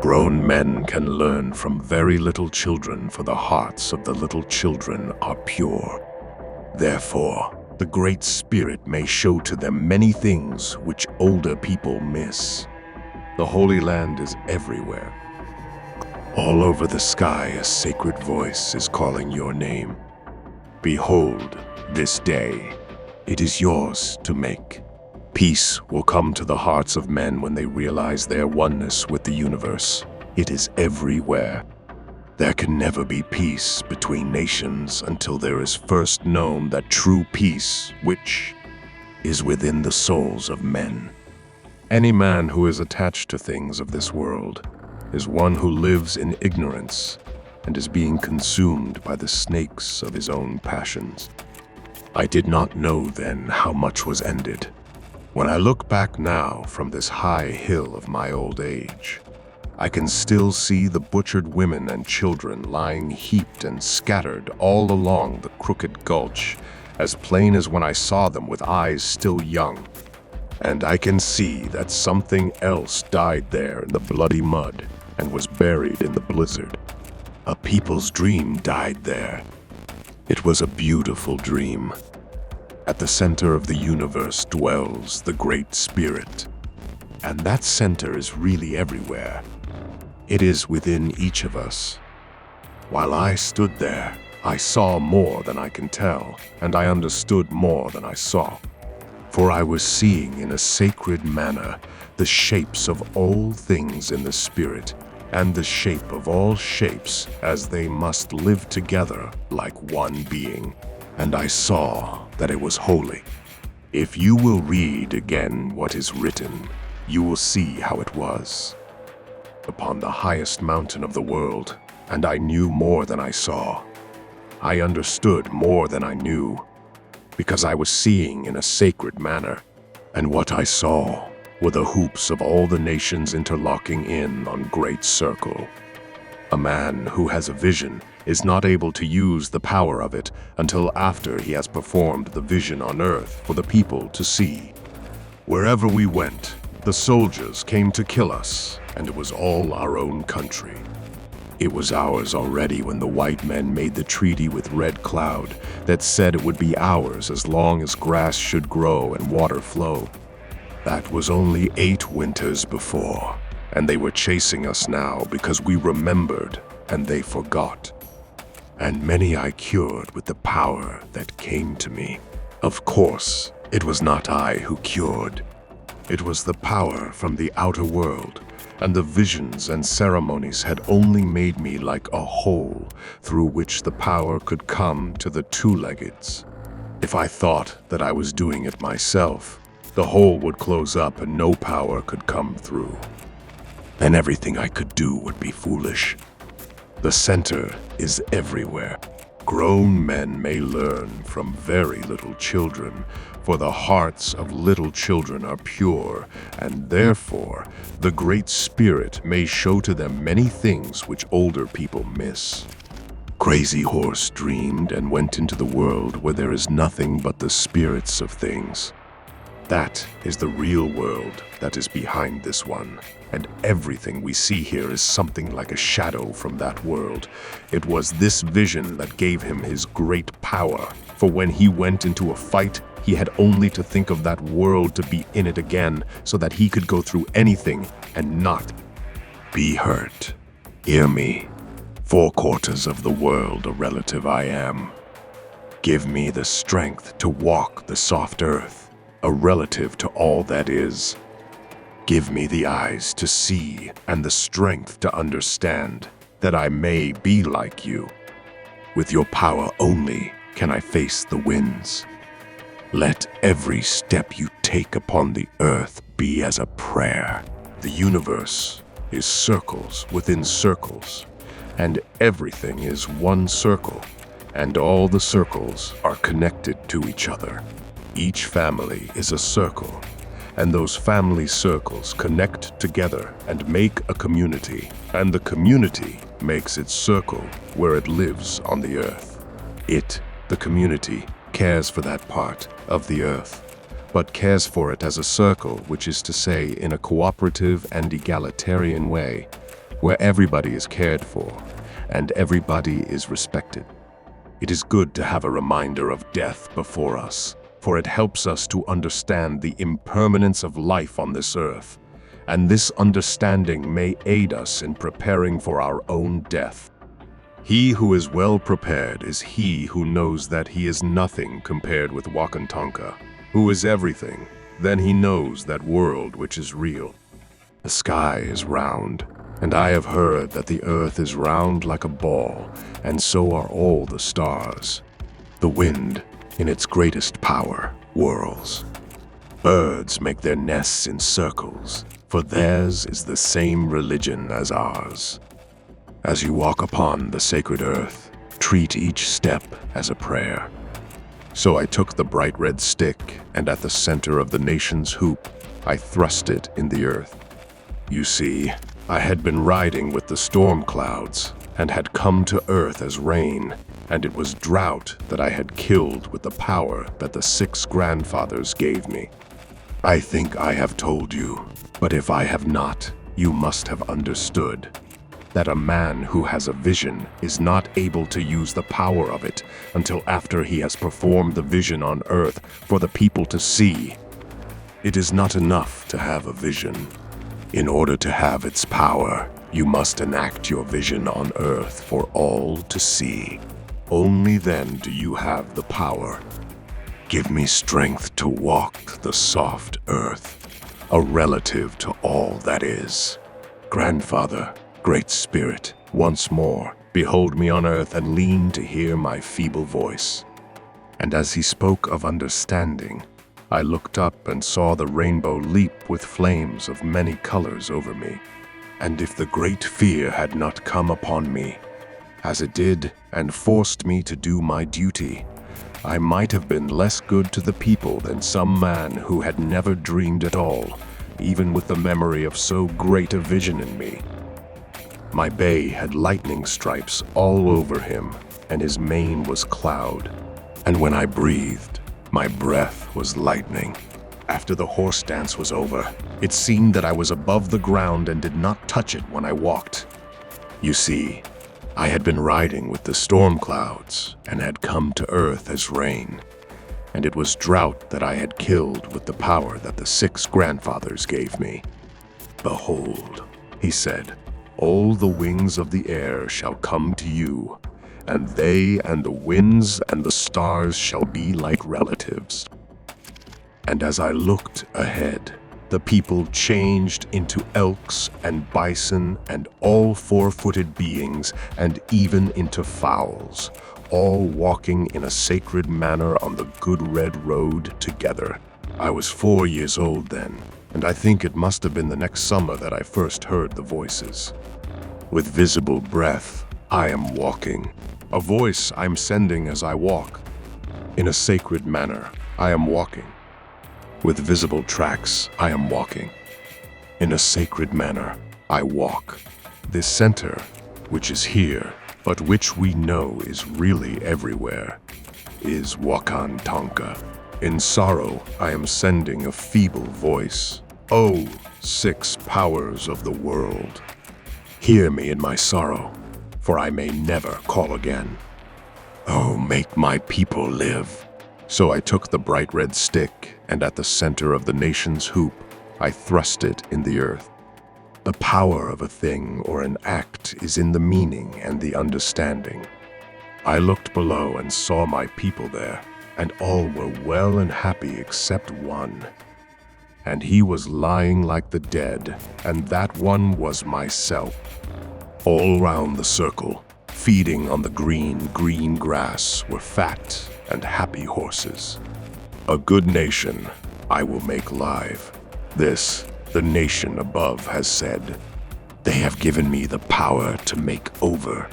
Grown men can learn from very little children, for the hearts of the little children are pure. Therefore, the Great Spirit may show to them many things which older people miss. The Holy Land is everywhere. All over the sky, a sacred voice is calling your name. Behold, this day, it is yours to make. Peace will come to the hearts of men when they realize their oneness with the universe. It is everywhere. There can never be peace between nations until there is first known that true peace, which is within the souls of men. Any man who is attached to things of this world is one who lives in ignorance and is being consumed by the snakes of his own passions. I did not know then how much was ended. When I look back now from this high hill of my old age, I can still see the butchered women and children lying heaped and scattered all along the crooked gulch, as plain as when I saw them with eyes still young. And I can see that something else died there in the bloody mud and was buried in the blizzard. A people's dream died there. It was a beautiful dream. At the center of the universe dwells the Great Spirit, and that center is really everywhere. It is within each of us. While I stood there, I saw more than I can tell, and I understood more than I saw. For I was seeing in a sacred manner the shapes of all things in the Spirit, and the shape of all shapes as they must live together like one being. And I saw that it was holy. If you will read again what is written, you will see how it was. Upon the highest mountain of the world, and I knew more than I saw. I understood more than I knew, because I was seeing in a sacred manner, and what I saw were the hoops of all the nations interlocking in on great circle. A man who has a vision is not able to use the power of it until after he has performed the vision on earth for the people to see. Wherever we went, the soldiers came to kill us, and it was all our own country. It was ours already when the white men made the treaty with Red Cloud that said it would be ours as long as grass should grow and water flow. That was only 8 winters before, and they were chasing us now because we remembered and they forgot. And many I cured with the power that came to me. Of course, it was not I who cured. It was the power from the outer world, and the visions and ceremonies had only made me like a hole through which the power could come to the two-leggeds. If I thought that I was doing it myself, the hole would close up and no power could come through. And everything I could do would be foolish. The center is everywhere. Grown men may learn from very little children, for the hearts of little children are pure, and therefore the Great Spirit may show to them many things which older people miss. Crazy Horse dreamed and went into the world where there is nothing but the spirits of things. That is the real world that is behind this one, and everything we see here is something like a shadow from that world. It was this vision that gave him his great power, for when he went into a fight, he had only to think of that world to be in it again, so that he could go through anything and not be hurt. Hear me. 4/4 of the world a relative I am. Give me the strength to walk the soft earth, a relative to all that is. Give me the eyes to see and the strength to understand, that I may be like you. With your power only can I face the winds. Let every step you take upon the earth be as a prayer. The universe is circles within circles, and everything is one circle, and all the circles are connected to each other. Each family is a circle, and those family circles connect together and make a community, and the community makes its circle where it lives on the earth. It, the community, cares for that part of the earth, but cares for it as a circle, which is to say in a cooperative and egalitarian way. where everybody is cared for and everybody is respected. It is good to have a reminder of death before us, for it helps us to understand the impermanence of life on this earth, and this understanding may aid us in preparing for our own death. He who is well prepared is he who knows that he is nothing compared with Wakantanka, who is everything. Then he knows that world which is real. The sky is round, and I have heard that the earth is round like a ball, and so are all the stars. The wind, in its greatest power, whirls. Birds make their nests in circles, for theirs is the same religion as ours. As you walk upon the sacred earth, treat each step as a prayer. So I took the bright red stick, and at the center of the nation's hoop, I thrust it in the earth. You see, I had been riding with the storm clouds, and had come to earth as rain, and it was drought that I had killed with the power that the 6 grandfathers gave me. I think I have told you, but if I have not, you must have understood that a man who has a vision is not able to use the power of it until after he has performed the vision on earth for the people to see. It is not enough to have a vision. In order to have its power, you must enact your vision on earth for all to see. Only then do you have the power. Give me strength to walk the soft earth, a relative to all that is. Grandfather, Great Spirit, once more, behold me on earth and lean to hear my feeble voice. And as he spoke of understanding, I looked up and saw the rainbow leap with flames of many colors over me. And if the great fear had not come upon me, as it did, and forced me to do my duty, I might have been less good to the people than some man who had never dreamed at all, even with the memory of so great a vision in me. My bay had lightning stripes all over him, and his mane was cloud. And when I breathed, my breath was lightning. After the horse dance was over, it seemed that I was above the ground and did not touch it when I walked. You see, I had been riding with the storm clouds and had come to earth as rain, and it was drought that I had killed with the power that the 6 grandfathers gave me. Behold, he said, all the wings of the air shall come to you, and they and the winds and the stars shall be like relatives. And as I looked ahead, the people changed into elks and bison and all 4-footed beings, and even into fowls, all walking in a sacred manner on the good red road together. I was 4 years old then, and I think it must have been the next summer that I first heard the voices. With visible breath, I am walking. A voice I'm sending as I walk. In a sacred manner, I am walking. With visible tracks, I am walking. In a sacred manner, I walk. This center, which is here, but which we know is really everywhere, is Wakantanka. In sorrow, I am sending a feeble voice. O 6 powers of the world, hear me in my sorrow, for I may never call again. Oh, make my people live. So I took the bright red stick, and at the center of the nation's hoop, I thrust it in the earth. The power of a thing or an act is in the meaning and the understanding. I looked below and saw my people there, and all were well and happy except one. And he was lying like the dead, and that one was myself. All round the circle, feeding on the green grass, were fat and happy horses. A good nation I will make live. This, the nation above has said. They have given me the power to make over